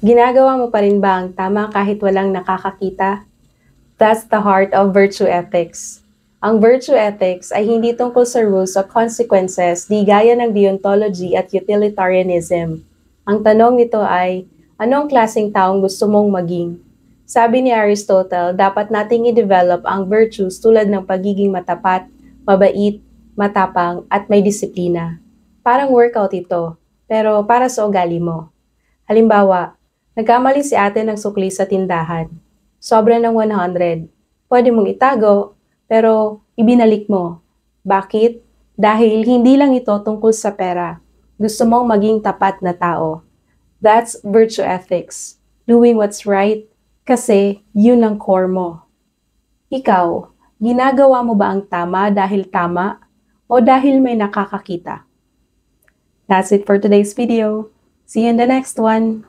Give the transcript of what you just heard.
Ginagawa mo pa rin ba ang tama kahit walang nakakakita? That's the heart of virtue ethics. Ang virtue ethics ay hindi tungkol sa rules o consequences di gaya ng deontology at utilitarianism. Ang tanong nito ay, anong klaseng taong gusto mong maging? Sabi ni Aristotle, dapat nating i-develop ang virtues tulad ng pagiging matapat, mabait, matapang, at may disiplina. Parang workout ito, pero para sa ugali mo. Halimbawa, nagkamali si ate ng sukli sa tindahan. Sobra ng 100. Pwede mong itago, pero ibinalik mo. Bakit? Dahil hindi lang ito tungkol sa pera. Gusto mong maging tapat na tao. That's virtue ethics. Doing what's right kasi yun ang core mo. Ikaw, ginagawa mo ba ang tama dahil tama o dahil may nakakakita? That's it for today's video. See you in the next one.